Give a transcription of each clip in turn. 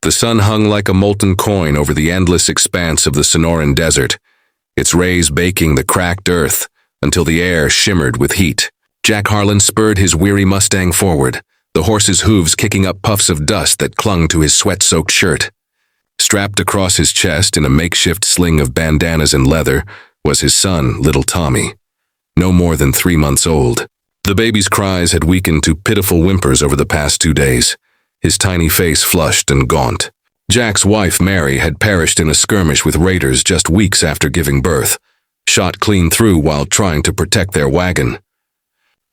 The sun hung like a molten coin over the endless expanse of the Sonoran Desert, its rays baking the cracked earth until the air shimmered with heat. Jack Harlan spurred his weary Mustang forward, the horse's hooves kicking up puffs of dust that clung to his sweat-soaked shirt. Strapped across his chest in a makeshift sling of bandanas and leather was his son, little Tommy, no more than 3 months old. The baby's cries had weakened to pitiful whimpers over the past 2 days, his tiny face flushed and gaunt. Jack's wife, Mary, had perished in a skirmish with raiders just weeks after giving birth, shot clean through while trying to protect their wagon.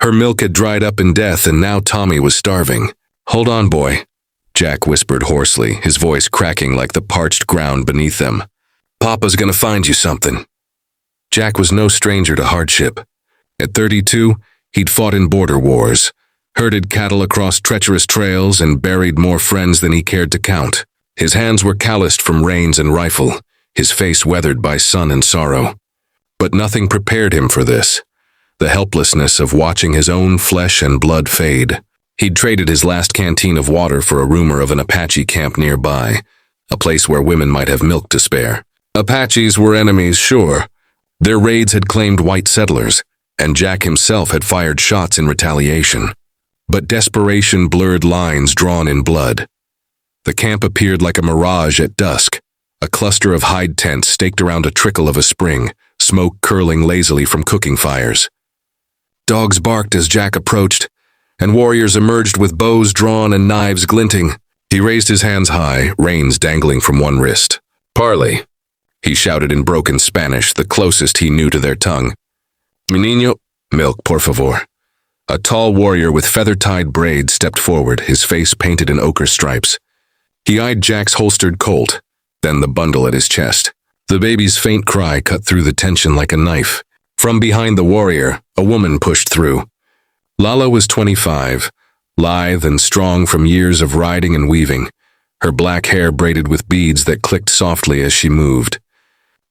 Her milk had dried up in death, and now Tommy was starving. "Hold on, boy," Jack whispered hoarsely, his voice cracking like the parched ground beneath them. "Papa's gonna find you something." Jack was no stranger to hardship. At 32, he'd fought in border wars, herded cattle across treacherous trails, and buried more friends than he cared to count. His hands were calloused from reins and rifle, his face weathered by sun and sorrow. But nothing prepared him for this, the helplessness of watching his own flesh and blood fade. He'd traded his last canteen of water for a rumor of an Apache camp nearby, a place where women might have milk to spare. Apaches were enemies, sure. Their raids had claimed white settlers, and Jack himself had fired shots in retaliation. But desperation blurred lines drawn in blood. The camp appeared like a mirage at dusk, a cluster of hide tents staked around a trickle of a spring, smoke curling lazily from cooking fires. Dogs barked as Jack approached, and warriors emerged with bows drawn and knives glinting. He raised his hands high, reins dangling from one wrist. "Parley," he shouted in broken Spanish, the closest he knew to their tongue. "Mi niño, milk, por favor." A tall warrior with feather-tied braids stepped forward, his face painted in ochre stripes. He eyed Jack's holstered Colt, then the bundle at his chest. The baby's faint cry cut through the tension like a knife. From behind the warrior, a woman pushed through. Lala was 25, lithe and strong from years of riding and weaving, her black hair braided with beads that clicked softly as she moved.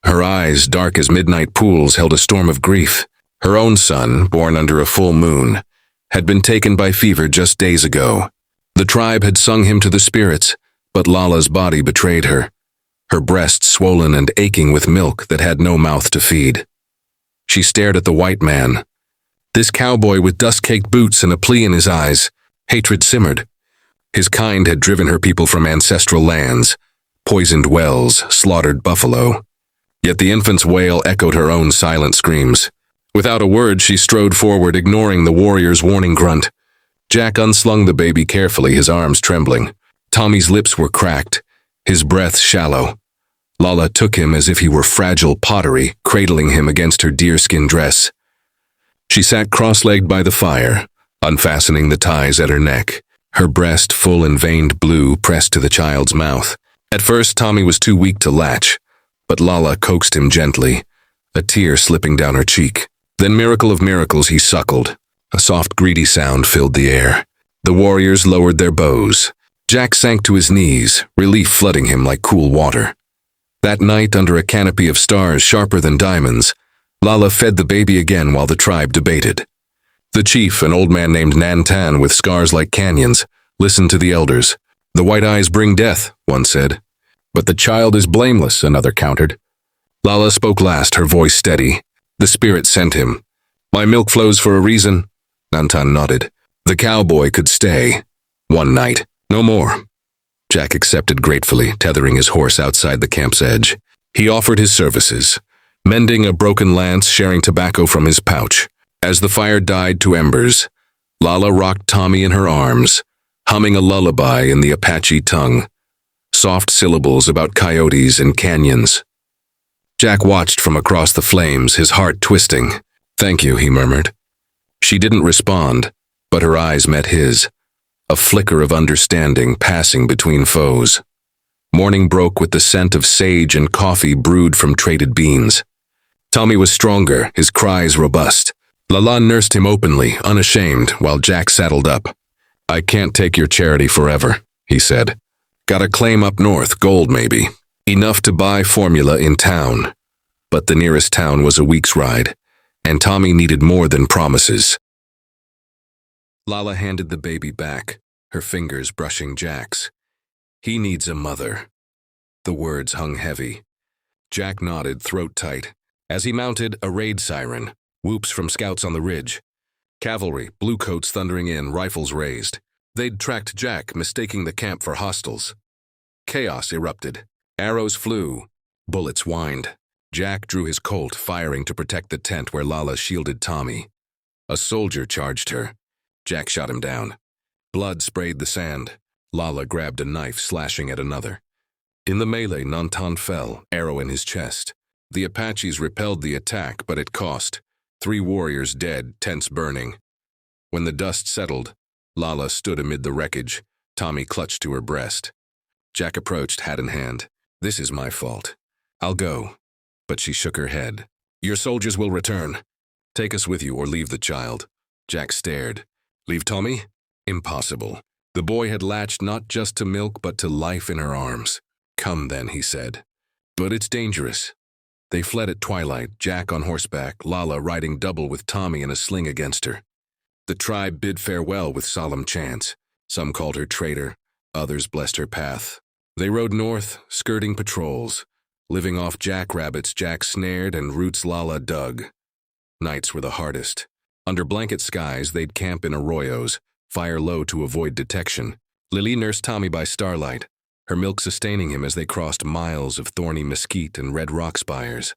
Her eyes, dark as midnight pools, held a storm of grief. Her own son, born under a full moon, had been taken by fever just days ago. The tribe had sung him to the spirits, but Lala's body betrayed her, her breasts swollen and aching with milk that had no mouth to feed. She stared at the white man, this cowboy with dust-caked boots and a plea in his eyes. Hatred simmered. His kind had driven her people from ancestral lands, poisoned wells, slaughtered buffalo. Yet the infant's wail echoed her own silent screams. Without a word, she strode forward, ignoring the warrior's warning grunt. Jack unslung the baby carefully, his arms trembling. Tommy's lips were cracked, his breath shallow. Lala took him as if he were fragile pottery, cradling him against her deerskin dress. She sat cross-legged by the fire, unfastening the ties at her neck, her breast full and veined blue pressed to the child's mouth. At first, Tommy was too weak to latch, but Lala coaxed him gently, a tear slipping down her cheek. Then, miracle of miracles, he suckled. A soft, greedy sound filled the air. The warriors lowered their bows. Jack sank to his knees, relief flooding him like cool water. That night, under a canopy of stars sharper than diamonds, Lala fed the baby again while the tribe debated. The chief, an old man named Nantan with scars like canyons, listened to the elders. "The white eyes bring death," one said. "But the child is blameless," another countered. Lala spoke last, her voice steady. "The spirit sent him. My milk flows for a reason." Nantan nodded. "The cowboy could stay. One night. No more." Jack accepted gratefully, tethering his horse outside the camp's edge. He offered his services, mending a broken lance, sharing tobacco from his pouch. As the fire died to embers, Lala rocked Tommy in her arms, humming a lullaby in the Apache tongue, soft syllables about coyotes and canyons. Jack watched from across the flames, his heart twisting. "Thank you," he murmured. She didn't respond, but her eyes met his, a flicker of understanding passing between foes. Morning broke with the scent of sage and coffee brewed from traded beans. Tommy was stronger, his cries robust. Lala nursed him openly, unashamed, while Jack saddled up. "I can't take your charity forever," he said. "Got a claim up north, gold maybe. Enough to buy formula in town." But the nearest town was a week's ride, and Tommy needed more than promises. Lala handed the baby back, her fingers brushing Jack's. He needs a mother. The words hung heavy. Jack nodded, throat tight. As he mounted, a raid siren, whoops from scouts on the ridge. Cavalry, bluecoats thundering in, rifles raised. They'd tracked Jack, mistaking the camp for hostiles. Chaos erupted. Arrows flew. Bullets whined. Jack drew his Colt, firing to protect the tent where Lala shielded Tommy. A soldier charged her. Jack shot him down. Blood sprayed the sand. Lala grabbed a knife, slashing at another. In the melee, Nantan fell, arrow in his chest. The Apaches repelled the attack, but it cost. 3 warriors dead, tents burning. When the dust settled, Lala stood amid the wreckage. Tommy clutched to her breast. Jack approached, hat in hand. "This is my fault. I'll go." But she shook her head. "Your soldiers will return. Take us with you or leave the child." Jack stared. "Leave Tommy? Impossible." The boy had latched not just to milk but to life in her arms. "Come then," he said. "But it's dangerous." They fled at twilight, Jack on horseback, Lala riding double with Tommy in a sling against her. The tribe bid farewell with solemn chants. Some called her traitor, others blessed her path. They rode north, skirting patrols. Living off jackrabbits Jack snared and roots Lala dug. Nights were the hardest. Under blanket skies, they'd camp in arroyos, fire low to avoid detection. Lily nursed Tommy by starlight, her milk sustaining him as they crossed miles of thorny mesquite and red rock spires.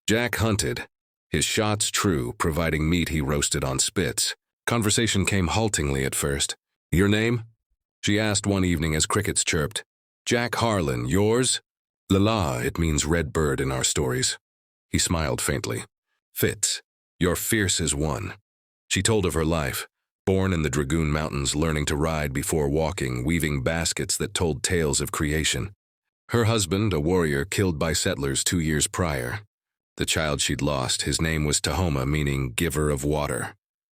Jack hunted, his shots true, providing meat he roasted on spits. Conversation came haltingly at first. "Your name?" she asked one evening as crickets chirped. "Jack Harlan, yours?" "Lala, it means red bird in our stories." He smiled faintly. "Fits. You're fierce as one." She told of her life, born in the Dragoon Mountains, learning to ride before walking, weaving baskets that told tales of creation. Her husband, a warrior, killed by settlers 2 years prior. The child she'd lost, his name was Tahoma, meaning giver of water.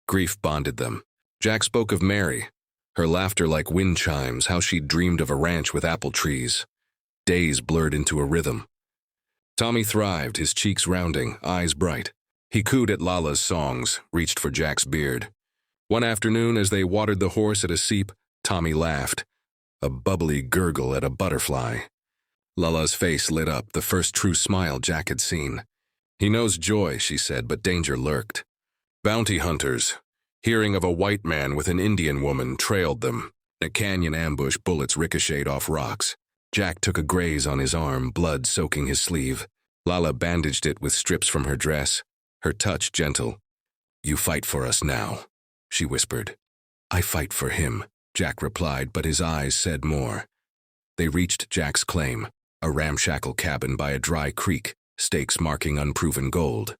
Grief bonded them. Jack spoke of Mary, her laughter like wind chimes, how she'd dreamed of a ranch with apple trees. Days blurred into a rhythm. Tommy thrived, his cheeks rounding, eyes bright. He cooed at Lala's songs, reached for Jack's beard. One afternoon, as they watered the horse at a seep, Tommy laughed, a bubbly gurgle at a butterfly. Lala's face lit up, the first true smile Jack had seen. "He knows joy," she said, but danger lurked. Bounty hunters, hearing of a white man with an Indian woman, trailed them. In a canyon ambush, bullets ricocheted off rocks. Jack took a graze on his arm, blood soaking his sleeve. Lala bandaged it with strips from her dress, her touch gentle. "You fight for us now," she whispered. "I fight for him," Jack replied, but his eyes said more. They reached Jack's claim, a ramshackle cabin by a dry creek, stakes marking unproven gold.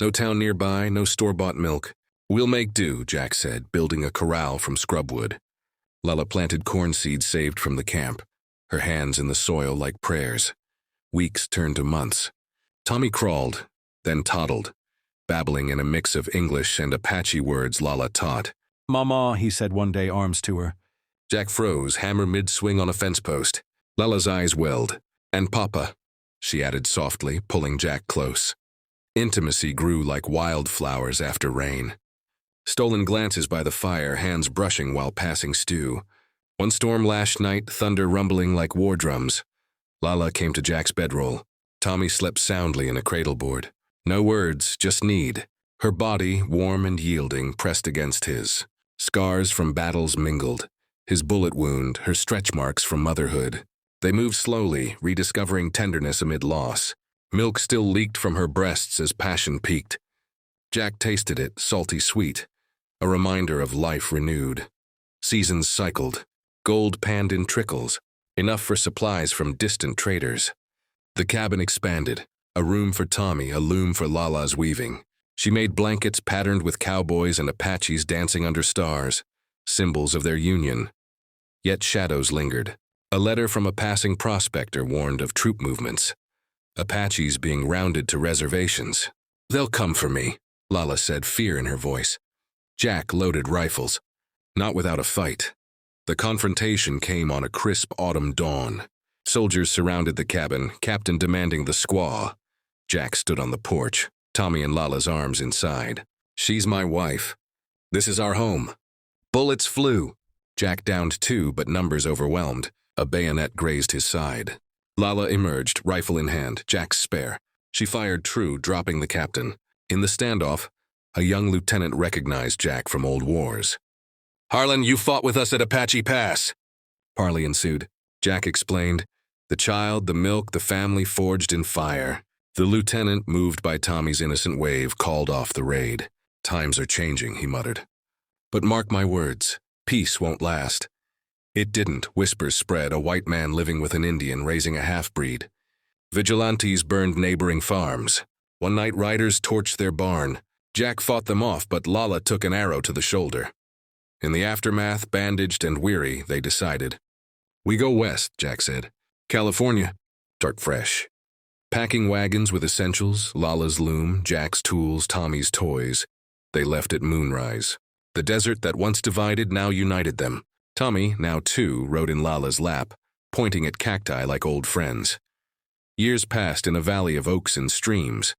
No town nearby, no store-bought milk. "We'll make do," Jack said, building a corral from scrubwood. Lala planted corn seeds saved from the camp, her hands in the soil like prayers. Weeks turned to months. Tommy crawled, then toddled, babbling in a mix of English and Apache words Lala taught. "Mama," he said one day, arms to her. Jack froze, hammer mid-swing on a fence post. Lala's eyes welled. "And Papa," she added softly, pulling Jack close. Intimacy grew like wildflowers after rain. Stolen glances by the fire, hands brushing while passing stew. One storm-lashed night, thunder rumbling like war drums. Lala came to Jack's bedroll. Tommy slept soundly in a cradleboard. No words, just need. Her body, warm and yielding, pressed against his. Scars from battles mingled. His bullet wound, her stretch marks from motherhood. They moved slowly, rediscovering tenderness amid loss. Milk still leaked from her breasts as passion peaked. Jack tasted it, salty sweet, a reminder of life renewed. Seasons cycled, gold panned in trickles, enough for supplies from distant traders. The cabin expanded, a room for Tommy, a loom for Lala's weaving. She made blankets patterned with cowboys and Apaches dancing under stars, symbols of their union. Yet shadows lingered. A letter from a passing prospector warned of troop movements. Apaches being rounded to reservations. "They'll come for me," Lala said, fear in her voice. Jack loaded rifles. Not without a fight. The confrontation came on a crisp autumn dawn. Soldiers surrounded the cabin, captain demanding the squaw. Jack stood on the porch, Tommy in Lala's arms inside. "She's my wife. This is our home." Bullets flew. Jack downed 2, but numbers overwhelmed. A bayonet grazed his side. Lala emerged, rifle in hand, Jack's spare. She fired true, dropping the captain. In the standoff, a young lieutenant recognized Jack from old wars. "Harlan, you fought with us at Apache Pass." Parley ensued. Jack explained. The child, the milk, the family forged in fire. The lieutenant, moved by Tommy's innocent wave, called off the raid. "Times are changing," he muttered. "But mark my words, peace won't last." It didn't. Whispers spread, a white man living with an Indian raising a half-breed. Vigilantes burned neighboring farms. One night riders torched their barn. Jack fought them off, but Lala took an arrow to the shoulder. In the aftermath, bandaged and weary, they decided. "We go west," Jack said. "California. Start fresh." Packing wagons with essentials, Lala's loom, Jack's tools, Tommy's toys. They left at moonrise. The desert that once divided now united them. Tommy, now 2, rode in Lala's lap, pointing at cacti like old friends. Years passed in a valley of oaks and streams.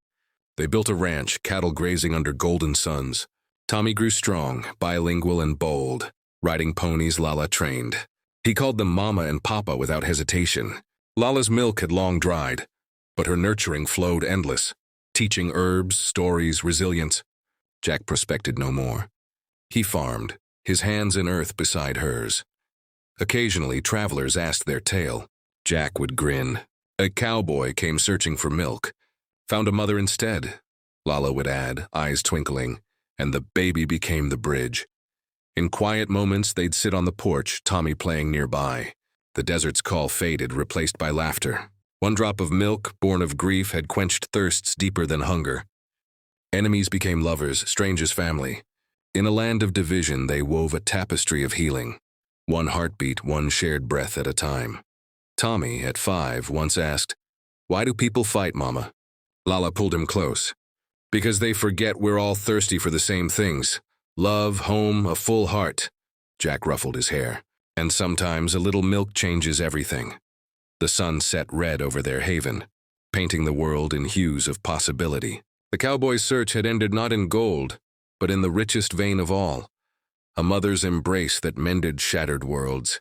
They built a ranch, cattle grazing under golden suns. Tommy grew strong, bilingual and bold. Riding ponies, Lala trained. He called them Mama and Papa without hesitation. Lala's milk had long dried, but her nurturing flowed endless, teaching herbs, stories, resilience. Jack prospected no more. He farmed, his hands in earth beside hers. Occasionally, travelers asked their tale. Jack would grin. A cowboy came searching for milk. Found a mother instead, Lala would add, eyes twinkling, and the baby became the bridge. In quiet moments, they'd sit on the porch, Tommy playing nearby. The desert's call faded, replaced by laughter. One drop of milk, born of grief, had quenched thirsts deeper than hunger. Enemies became lovers, strangers family. In a land of division, they wove a tapestry of healing. One heartbeat, one shared breath at a time. Tommy, at 5, once asked, "Why do people fight, Mama?" Lala pulled him close. "Because they forget we're all thirsty for the same things. Love, home, a full heart." Jack ruffled his hair. "And sometimes a little milk changes everything." The sun set red over their haven, painting the world in hues of possibility. The cowboy's search had ended not in gold, but in the richest vein of all, a mother's embrace that mended shattered worlds.